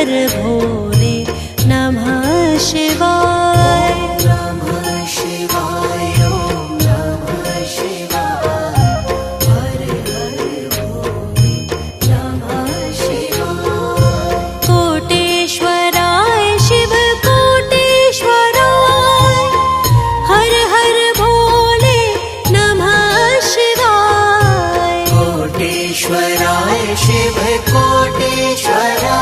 हर भोले नमः शिवाय। नमः शिवाय, ॐ नमः शिवाय। हर हर भोले नमः शिवाय। कोटेश्वराय शिव कोटेश्वराय, हर हर भोले नमः शिवाय। कोटेश्वराय शिव कोटेश्वराय।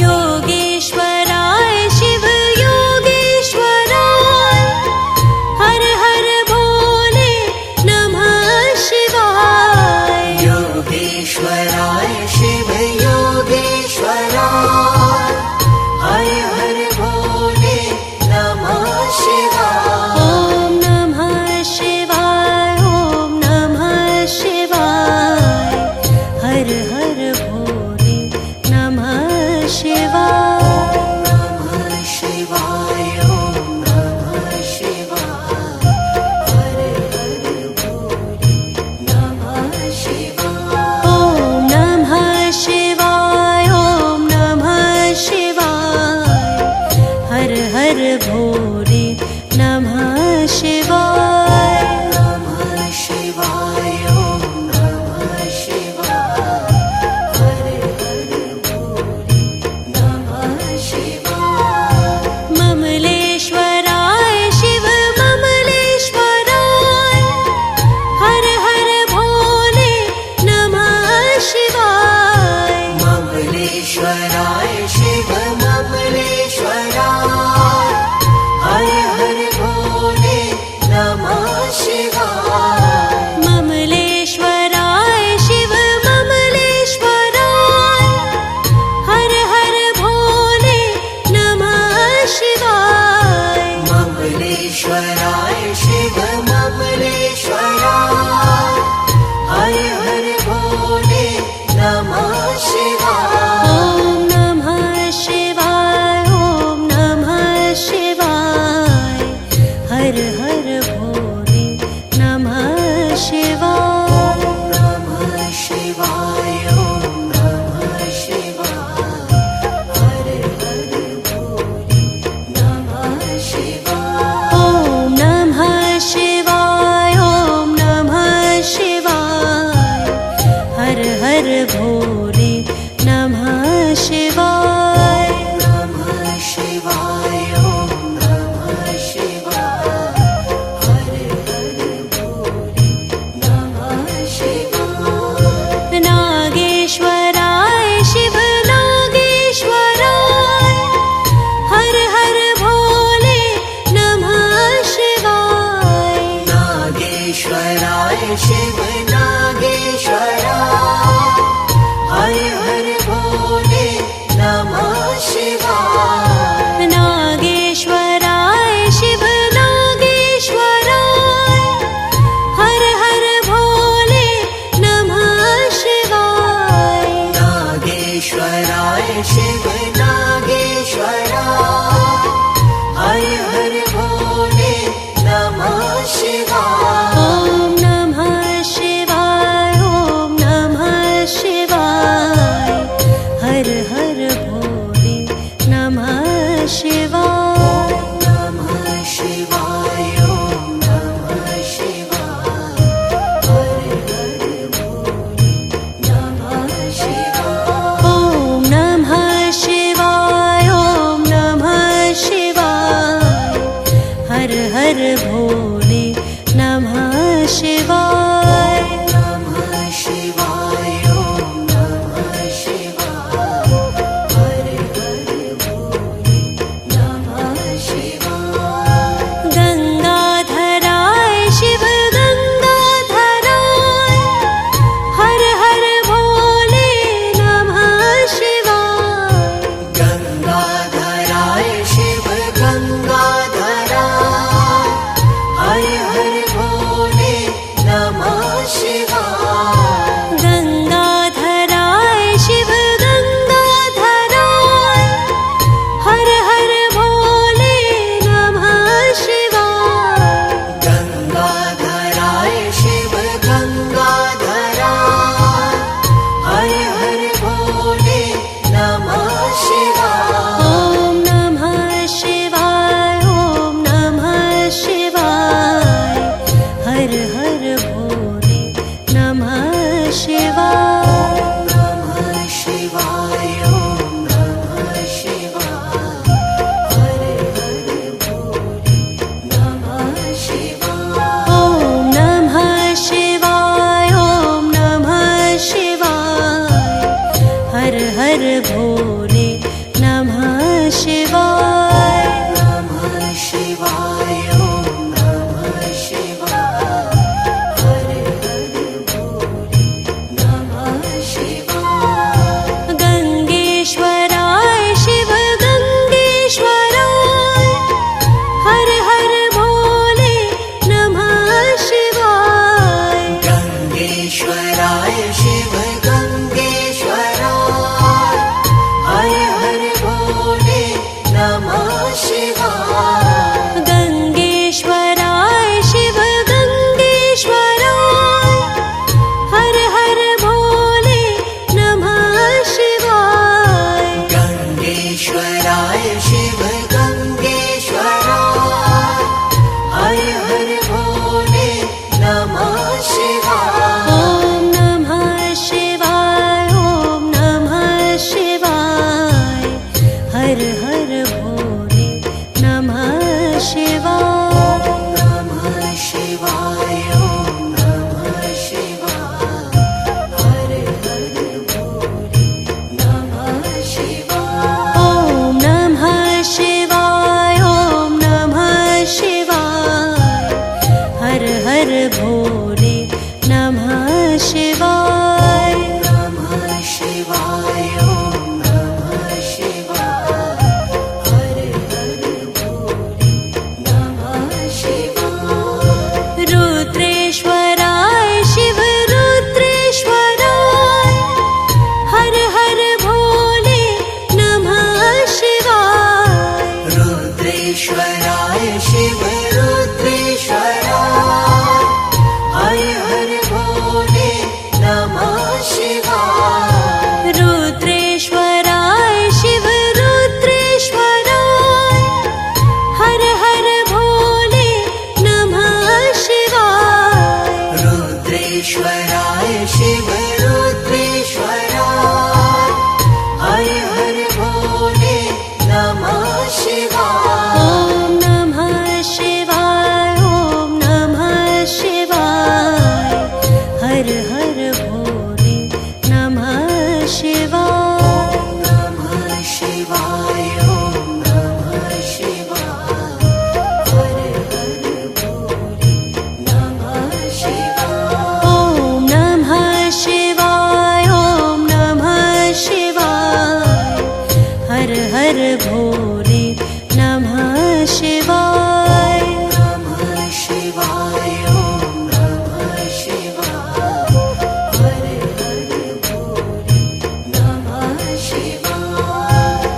योगेश्वराय शिव योगेश्वराय हर हर भोले नमः शिवाय योगेश्वराय शिव योगेश्वराय हर हर भोले नमः शिवाय ॐ नमः शिवाय ॐ नमः शिवाय हर हर भोले नमः शिवाय नमः शिवाय ॐ नमः शिवाय हर हर भोले नमः शिवाय ॐ नमः शिवाय ॐ नमः शिवाय हर हर भोले नमः शिवाय नमः शिवाय ॐ नमः शिवाय हर हर भोले नमः शिवाय ममलेश्वराय शिव ममलेश्वराय हर हर भोले नमः शिवाय ममलेश्वराय शिव ममलेश्वराय हर हर भोले नमः शिवाय ममलेश्वराय शिव ममलेश्वराय हर हर भोले नमः शिवाय ममलेश्वराय शिव ममलेश्वराय हर हर भोले नमः शिवाय ॐ नमः शिवाय ॐ नमः शिवाय हर हर भोले नमः शिवाय नमः शिवाय ॐ नमः शिवाय हर हर भोले नमः शिवाय ॐ नमः शिवाय ॐ नमः शिवाय हर हर भोले नमः शिवाय नमः शिवाय ॐ नमः शिवाय हर हर भोले नमः शिवाय नागेश्वराय शिव नागेश्वराय हर हर भोले नमः शिवाय नागेश्वराय शिव नागेश्वराय हर हर भोले नमः शिवाय नागेश्वराय शिव नागेश्वराय हर हर भोले नमः शिवाय नागेश्वराय शिव नागेश्वराय हर हर भोले नमः शिवाय ॐ नमः शिवाय ॐ नमः शिवाय हर हर भोले नमः शिवाय नमः शिवाय ॐ नमः शिवाय हर हर भोले नमः शिवाय ॐ नमः शिवाय ॐ शिवाय